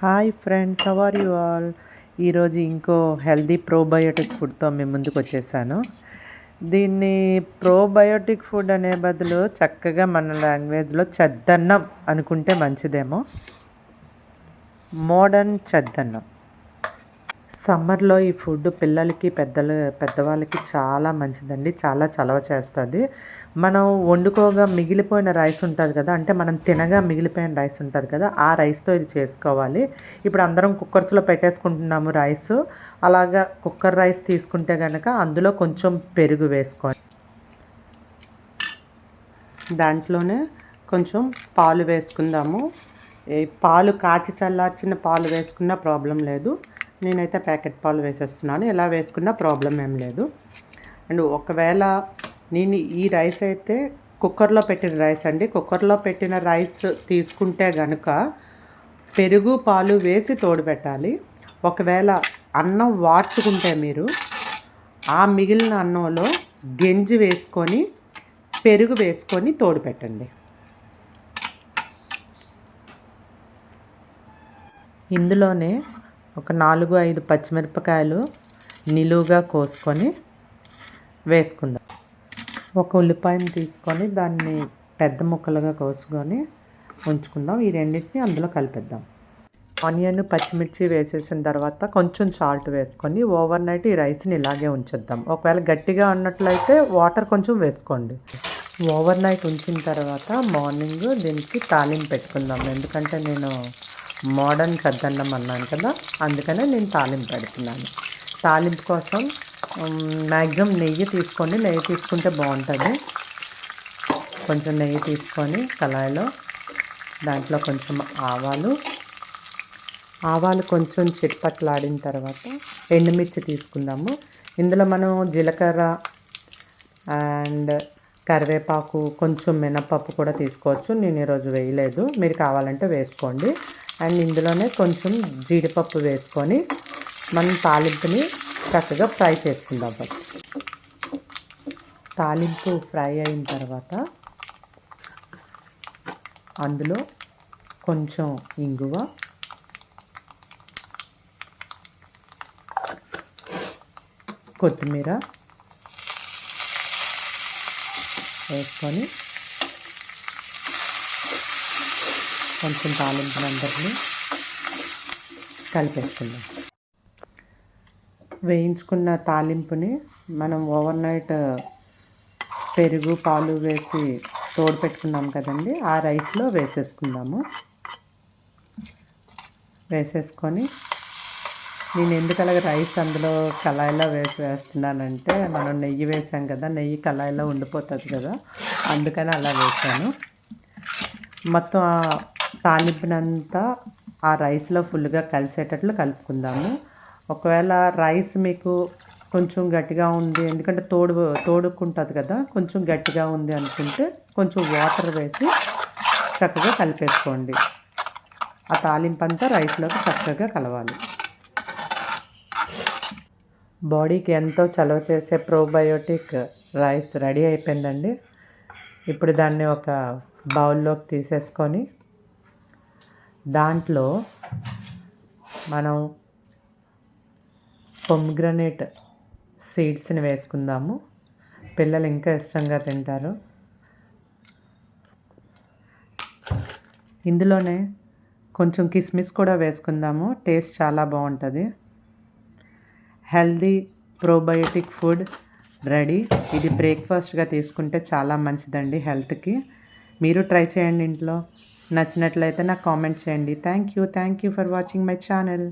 Hi friends, how are you all? ఈరోజు ఇంకో healthy probiotic ఫుడ్తో మేము ముందుకు వచ్చేసాను. దీన్ని ప్రోబయోటిక్ ఫుడ్ అనే బదులు చక్కగా మన లాంగ్వేజ్లో చద్దన్నం అనుకుంటే మంచిదేమో. మోడర్న్ చద్దన్నం. సమ్మర్లో ఈ ఫుడ్ పిల్లలకి పెద్దవాళ్ళకి చాలా మంచిదండి. చాలా చలవ చేస్తుంది. మనం వండుకోగా మిగిలిపోయిన రైస్ ఉంటుంది కదా, అంటే మనం తినగా మిగిలిపోయిన రైస్ ఉంటుంది కదా, ఆ రైస్తో ఇది చేసుకోవాలి. ఇప్పుడు అందరం కుక్కర్స్లో పెట్టేసుకుంటున్నాము రైస్. అలాగా కుక్కర్ రైస్ తీసుకుంటే కనుక అందులో కొంచెం పెరుగు వేసుకొని దాంట్లోనే కొంచెం పాలు వేసుకుందాము. ఈ పాలు కాచి చల్లార్చిన పాలు వేసుకున్నా ప్రాబ్లం లేదు. నేనైతే ప్యాకెట్ పాలు వేసేస్తున్నాను. ఎలా వేసుకున్నా ప్రాబ్లం ఏం లేదు. అండ్ ఒకవేళ నేను ఈ రైస్ అయితే కుక్కర్లో పెట్టిన రైస్ అండి. కుక్కర్లో పెట్టిన రైస్ తీసుకుంటే కనుక పెరుగు పాలు వేసి తోడు పెట్టాలి. ఒకవేళ అన్నం వార్చుకుంటే మీరు ఆ మిగిలిన అన్నంలో గెంజి వేసుకొని పెరుగు వేసుకొని తోడు పెట్టండి. ఇందులోనే ఒక 4-5 పచ్చిమిరపకాయలు నిలువుగా కోసుకొని వేసుకుందాం. ఒక ఉల్లిపాయను తీసుకొని దాన్ని పెద్ద ముక్కలుగా కోసుకొని ఉంచుకుందాం. ఈ రెండింటిని అందులో కలిపేద్దాం. ఆనియన్, పచ్చిమిర్చి వేసేసిన తర్వాత కొంచెం సాల్ట్ వేసుకొని ఓవర్ నైట్ ఈ రైస్ని ఇలాగే ఉంచుద్దాం. ఒకవేళ గట్టిగా ఉన్నట్లయితే వాటర్ కొంచెం వేసుకోండి. ఓవర్ నైట్ ఉంచిన తర్వాత మార్నింగ్ దీనికి తాలింపు పెట్టుకుందాం. ఎందుకంటే నేను మోడర్న్ చద్దన్నం అన్నాను కదా, అందుకనే నేను తాలింపు పెడుతున్నాను. తాలింపు కోసం మ్యాక్సిమం నెయ్యి తీసుకుంటే బాగుంటుంది. కొంచెం నెయ్యి తీసుకొని కళాయిలో దాంట్లో కొంచెం ఆవాలు కొంచెం చిట్పట్లాడిన తర్వాత ఎండుమిర్చి తీసుకుందాము. ఇందులో మనం జీలకర్ర అండ్ కరివేపాకు, కొంచెం మినపప్పు కూడా తీసుకోవచ్చు. నేను ఈరోజు వేయలేదు, మీరు కావాలంటే వేసుకోండి. అండ్ ఇందులోనే కొంచెం జీడిపప్పు వేసుకొని మనం తాలింపుని చక్కగా ఫ్రై చేసుకుందాం. తాలింపు ఫ్రై అయిన తర్వాత అందులో కొంచెం ఇంగువ, కొత్తిమీర వేసుకొని కొంచెం తాలింపునందరినీ కలిపేసుకుందాం. వేయించుకున్న తాలింపుని మనం ఓవర్ నైట్ పెరుగు పాలు వేసి తోడు పెట్టుకున్నాం కదండి, ఆ రైస్లో వేసేసుకుందాము. వేసేసుకొని నేను ఎందుకలాగ రైస్ అందులో కళాయిలో వేస్తున్నానంటే మనం నెయ్యి వేసాం కదా, నెయ్యి కళాయిలో ఉండిపోతుంది కదా, అందుకని అలా వేసాను. మొత్తం ఆ తాలింపునంతా ఆ రైస్లో ఫుల్గా కలిసేటట్లు కలుపుకుందాము. ఒకవేళ రైస్ మీకు కొంచెం గట్టిగా ఉంది, ఎందుకంటే తోడుకుంటుంది కదా, కొంచెం గట్టిగా ఉంది అనుకుంటే కొంచెం వాటర్ వేసి చక్కగా కలిపేసుకోండి. ఆ తాలింపు అంతా రైస్లోకి చక్కగా కలవాలి. బాడీకి ఎంతో చలవ చేసే ప్రోబయోటిక్ రైస్ రెడీ అయిపోయిందండి. ఇప్పుడు దాన్ని ఒక బౌల్లోకి తీసేసుకొని దాంట్లో మనం పొమ్గ్రనేట్ సీడ్స్ని వేసుకుందాము. పిల్లలు ఇంకా ఇష్టంగా తింటారు. ఇందులోనే కొంచెం కిస్మిస్ కూడా వేసుకుందాము. టేస్ట్ చాలా బాగుంటుంది. Healthy probiotic food ready. ఇది బ్రేక్ఫాస్ట్గా తీసుకుంటే చాలా మంచిదండి హెల్త్కి. మీరు ట్రై చేయండి ఇంట్లో. నచ్చినట్లయితే నాకు కామెంట్ చేయండి. Thank you for watching my channel.